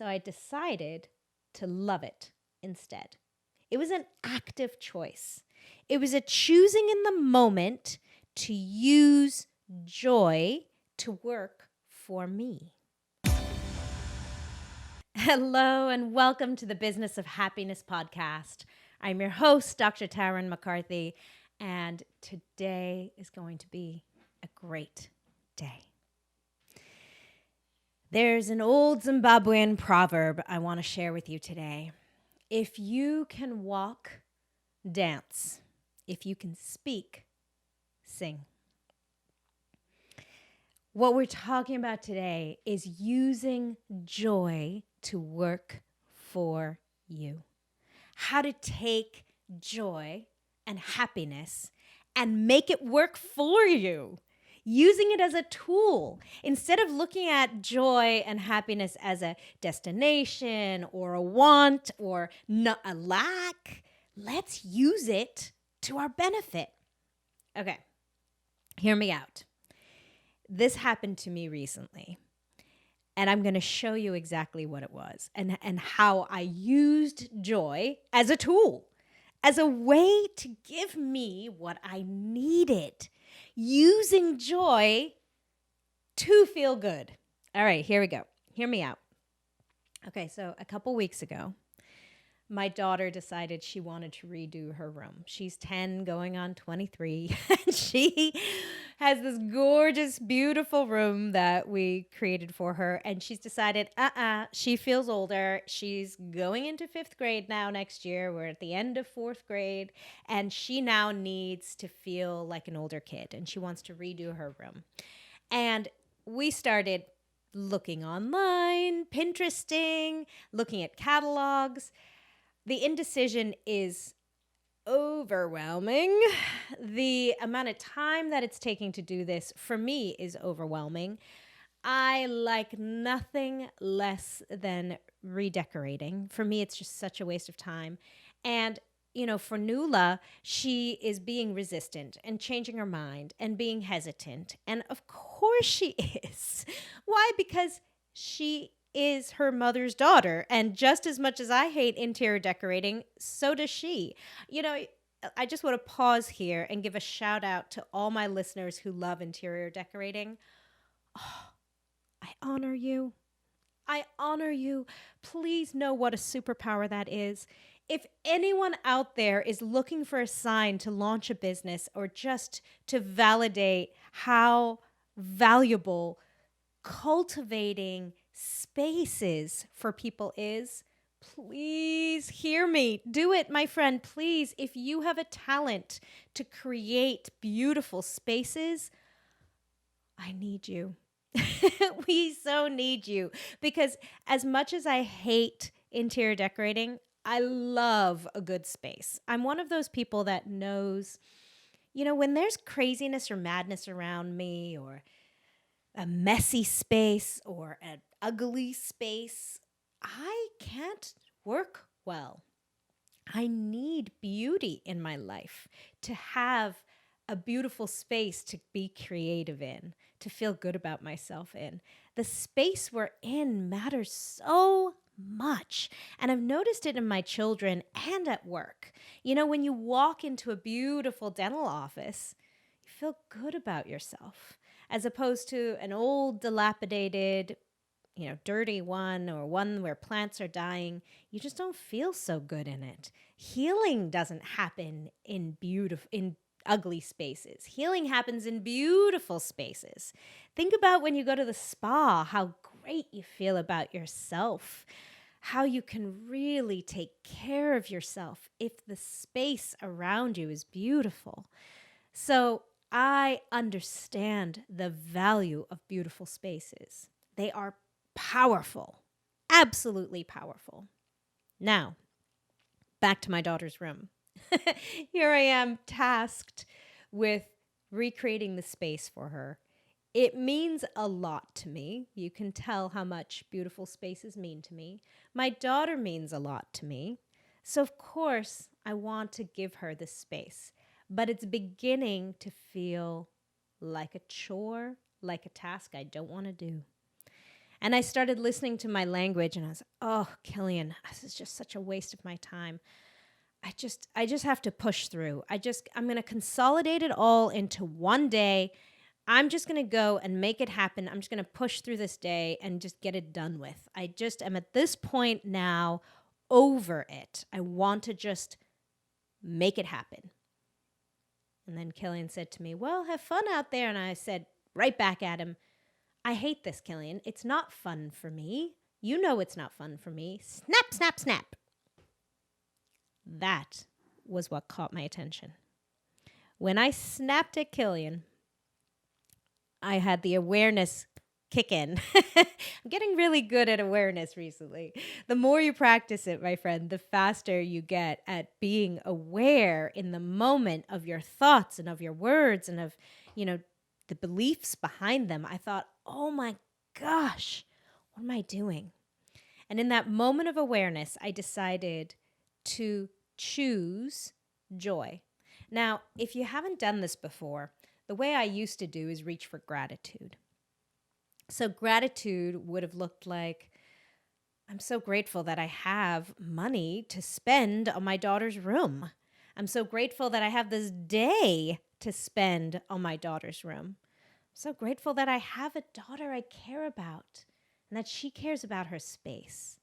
So I decided to love it instead. It was an active choice. It was a choosing in the moment to use joy to work for me. Hello and welcome to the Business of Happiness podcast. I'm your host, Dr. Tarryn MacCarthy, and today is going to be a great day. There's an old Zimbabwean proverb I want to share with you today. If you can walk, dance. If you can speak, sing. What we're talking about today is using joy to work for you. How to take joy and happiness and make it work for you. Using it as a tool. Instead of looking at joy and happiness as a destination or a want or a lack, let's use it to our benefit. Okay, hear me out. This happened to me recently, and I'm going to show you exactly what it was and how I used joy as a tool, as a way to give me what I needed, using joy to feel good. All right, here we go. Hear me out. Okay, so a couple weeks ago, my daughter decided she wanted to redo her room. She's 10 going on 23. And she has this gorgeous, beautiful room that we created for her. And she's decided, she feels older. She's going into 5th grade now next year. We're at the end of 4th grade. And she now needs to feel like an older kid. And she wants to redo her room. And we started looking online, Pinteresting, looking at catalogs. The indecision is overwhelming. The amount of time that it's taking to do this, for me, is overwhelming. I like nothing less than redecorating. For me, it's just such a waste of time. And, for Nuala, she is being resistant and changing her mind and being hesitant. And of course she is. Why? Because she is her mother's daughter. And just as much as I hate interior decorating, so does she. I just want to pause here and give a shout out to all my listeners who love interior decorating. Oh, I honor you. I honor you. Please know what a superpower that is. If anyone out there is looking for a sign to launch a business or just to validate how valuable cultivating spaces for people is, please hear me. Do it, my friend. Please, if you have a talent to create beautiful spaces, I need you. We so need you, because as much as I hate interior decorating, I love a good space. I'm one of those people that knows, when there's craziness or madness around me, or a messy space or an ugly space, I can't work well. I need beauty in my life to have a beautiful space to be creative in, to feel good about myself in. The space we're in matters so much. And I've noticed it in my children and at work. When you walk into a beautiful dental office, you feel good about yourself, as opposed to an old, dilapidated, dirty one, or one where plants are dying. You just don't feel so good in it. Healing doesn't happen in ugly spaces. Healing happens in beautiful spaces. Think about when you go to the spa, how great you feel about yourself, how you can really take care of yourself if the space around you is beautiful. So I understand the value of beautiful spaces. They are powerful, absolutely powerful. Now, back to my daughter's room. Here I am, tasked with recreating the space for her. It means a lot to me. You can tell how much beautiful spaces mean to me. My daughter means a lot to me. So, of course, I want to give her this space. But it's beginning to feel like a chore, like a task I don't want to do. And I started listening to my language and I was, oh, Killian, this is just such a waste of my time. I just have to push through. I'm going to consolidate it all into one day. I'm just going to go and make it happen. I'm just going to push through this day and just get it done with. I just am at this point now over it. I want to just make it happen. And then Killian said to me, well, have fun out there. And I said right back at him, I hate this, Killian. It's not fun for me. You know it's not fun for me. Snap, snap, snap. That was what caught my attention. When I snapped at Killian, I had the awareness kick in. I'm getting really good at awareness recently. The more you practice it, my friend, the faster you get at being aware in the moment of your thoughts and of your words and of, the beliefs behind them. I thought, oh my gosh, what am I doing? And in that moment of awareness, I decided to choose joy. Now, if you haven't done this before, the way I used to do is reach for gratitude. So gratitude would have looked like, I'm so grateful that I have money to spend on my daughter's room. I'm so grateful that I have this day to spend on my daughter's room. I'm so grateful that I have a daughter I care about and that she cares about her space.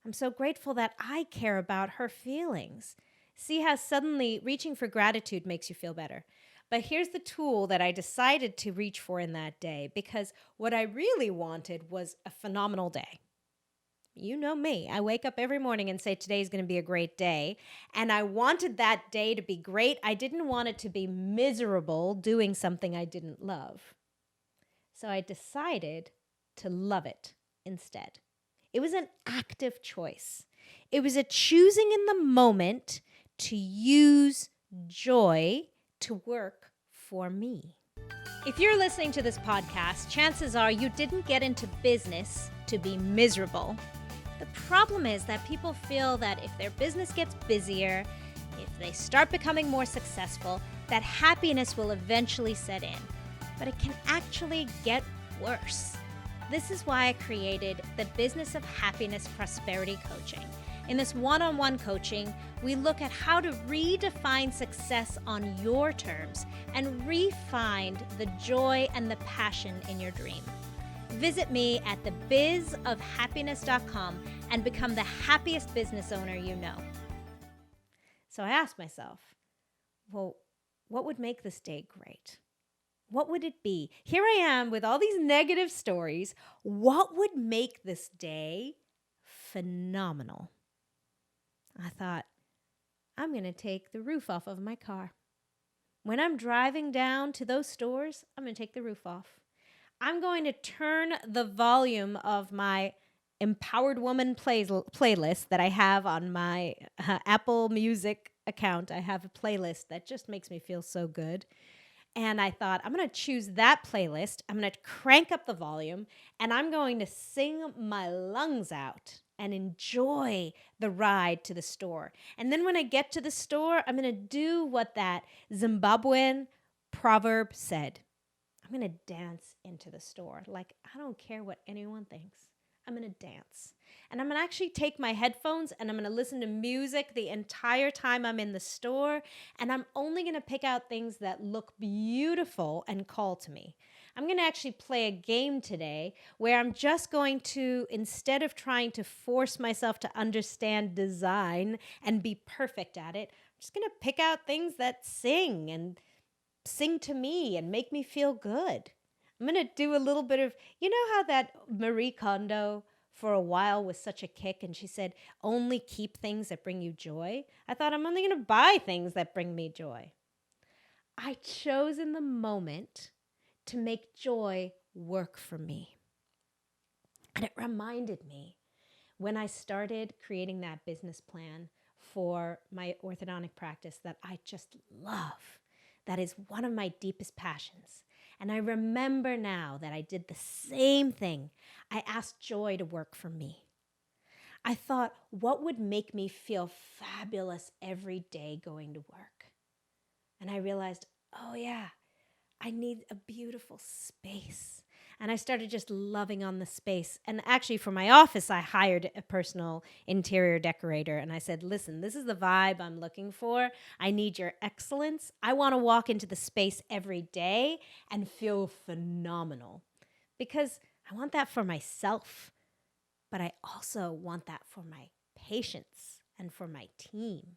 I'm so grateful that I care about her feelings. See how suddenly reaching for gratitude makes you feel better. But here's the tool that I decided to reach for in that day, because what I really wanted was a phenomenal day. You know me. I wake up every morning and say, today's going to be a great day. And I wanted that day to be great. I didn't want it to be miserable doing something I didn't love. So I decided to love it instead. It was an active choice. It was a choosing in the moment to use joy to work for me. If you're listening to this podcast, chances are you didn't get into business to be miserable. The problem is that people feel that if their business gets busier, if they start becoming more successful, that happiness will eventually set in. But it can actually get worse. This is why I created the Business of Happiness Prosperity Coaching. In this one-on-one coaching, we look at how to redefine success on your terms and re-find the joy and the passion in your dream. Visit me at thebizofhappiness.com and become the happiest business owner you know. So I asked myself, well, what would make this day great? What would it be? Here I am with all these negative stories. What would make this day phenomenal? I thought, I'm going to take the roof off of my car. When I'm driving down to those stores, I'm going to take the roof off. I'm going to turn the volume of my Empowered Woman playlist that I have on my Apple Music account. I have a playlist that just makes me feel so good. And I thought, I'm going to choose that playlist. I'm going to crank up the volume, and I'm going to sing my lungs out and enjoy the ride to the store. And then when I get to the store, I'm going to do what that Zimbabwean proverb said. I'm going to dance into the store. Like, I don't care what anyone thinks. I'm going to dance. And I'm going to actually take my headphones and I'm going to listen to music the entire time I'm in the store. And I'm only going to pick out things that look beautiful and call to me. I'm going to actually play a game today where I'm just going to, instead of trying to force myself to understand design and be perfect at it, I'm just going to pick out things that sing to me and make me feel good. I'm going to do a little bit of, you know how that Marie Kondo for a while was such a kick and she said, only keep things that bring you joy? I thought, I'm only going to buy things that bring me joy. I chose in the moment to make joy work for me. And it reminded me when I started creating that business plan for my orthodontic practice that I just love. That is one of my deepest passions. And I remember now that I did the same thing. I asked joy to work for me. I thought, what would make me feel fabulous every day going to work? And I realized, oh yeah, I need a beautiful space. And I started just loving on the space. And actually, for my office, I hired a personal interior decorator. And I said, listen, this is the vibe I'm looking for. I need your excellence. I want to walk into the space every day and feel phenomenal because I want that for myself. But I also want that for my patients and for my team.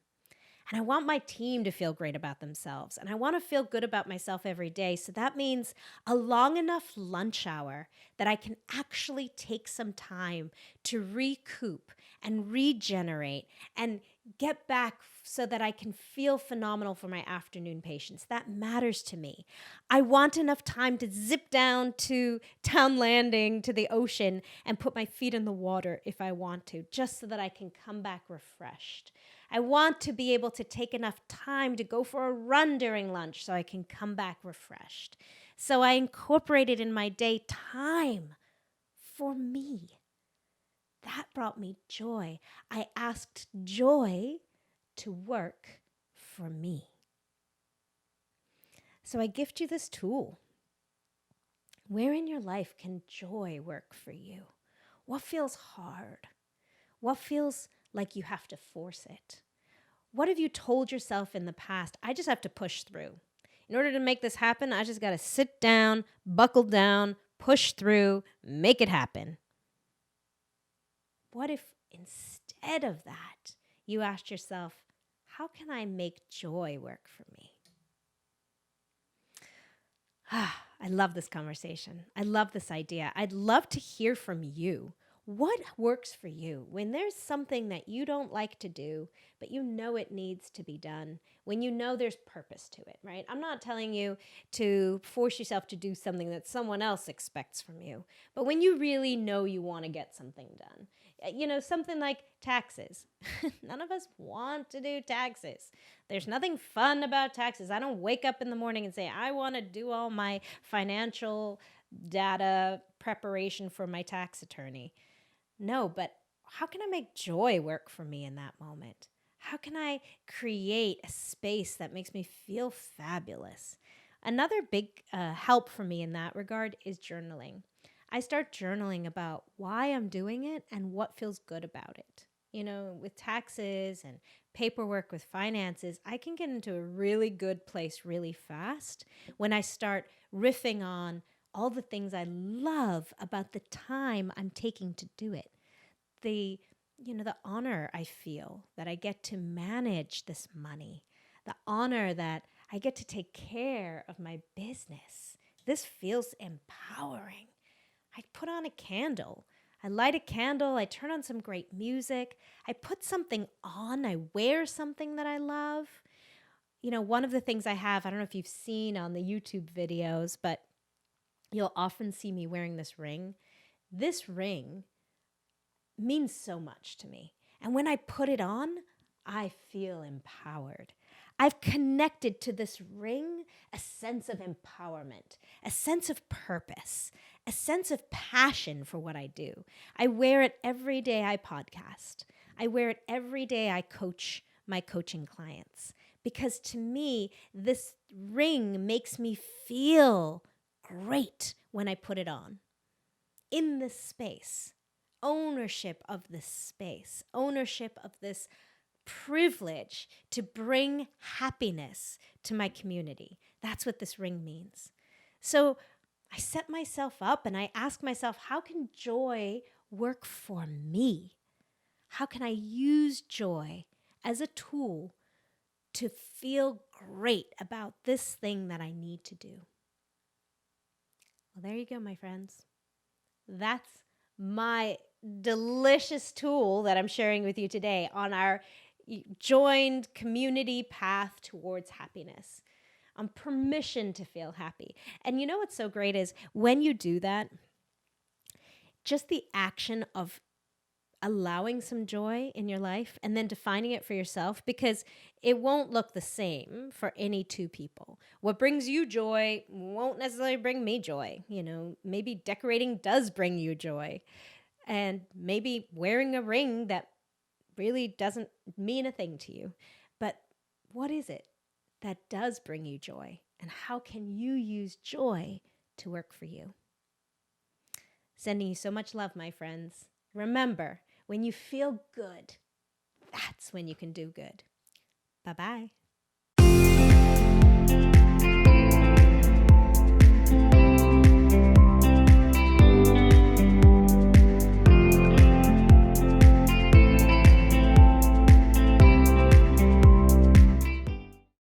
And I want my team to feel great about themselves. And I want to feel good about myself every day. So that means a long enough lunch hour that I can actually take some time to recoup and regenerate and get back so that I can feel phenomenal for my afternoon patients. That matters to me. I want enough time to zip down to Town Landing, to the ocean, and put my feet in the water if I want to, just so that I can come back refreshed. I want to be able to take enough time to go for a run during lunch so I can come back refreshed. So I incorporated in my day time for me. That brought me joy. I asked joy to work for me. So I gift you this tool. Where in your life can joy work for you? What feels hard? What feels like you have to force it? What have you told yourself in the past? I just have to push through. In order to make this happen, I just got to sit down, buckle down, push through, make it happen. What if instead of that, you asked yourself, how can I make joy work for me? I love this conversation. I love this idea. I'd love to hear from you. What works for you when there's something that you don't like to do, but you know it needs to be done, when you know there's purpose to it, right? I'm not telling you to force yourself to do something that someone else expects from you, but when you really know you want to get something done, something like taxes. None of us want to do taxes. There's nothing fun about taxes. I don't wake up in the morning and say, I want to do all my financial data preparation for my tax attorney. No, but how can I make joy work for me in that moment? How can I create a space that makes me feel fabulous? Another big help for me in that regard is journaling. I start journaling about why I'm doing it and what feels good about it. With taxes and paperwork with finances, I can get into a really good place really fast when I start riffing on all the things I love about the time I'm taking to do it. The honor I feel that I get to manage this money, the honor that I get to take care of my business. This feels empowering. I put on a candle. I light a candle. I turn on some great music. I put something on. I wear something that I love. One of the things I have, I don't know if you've seen on the YouTube videos, but you'll often see me wearing this ring. This ring means so much to me. And when I put it on, I feel empowered. I've connected to this ring a sense of empowerment, a sense of purpose, a sense of passion for what I do. I wear it every day I podcast. I wear it every day I coach my coaching clients. Because to me, this ring makes me feel great when I put it on. In this space, ownership of this space, ownership of this privilege to bring happiness to my community. That's what this ring means. So I set myself up and I ask myself, how can joy work for me? How can I use joy as a tool to feel great about this thing that I need to do? Well, there you go, my friends. That's my delicious tool that I'm sharing with you today on our joined community path towards happiness, on permission to feel happy. And you know what's so great is when you do that, just the action of allowing some joy in your life and then defining it for yourself, because it won't look the same for any two people. What brings you joy won't necessarily bring me joy. Maybe decorating does bring you joy, and maybe wearing a ring that really doesn't mean a thing to you. But what is it that does bring you joy? And how can you use joy to work for you? Sending you so much love, my friends. Remember, when you feel good, that's when you can do good. Bye-bye.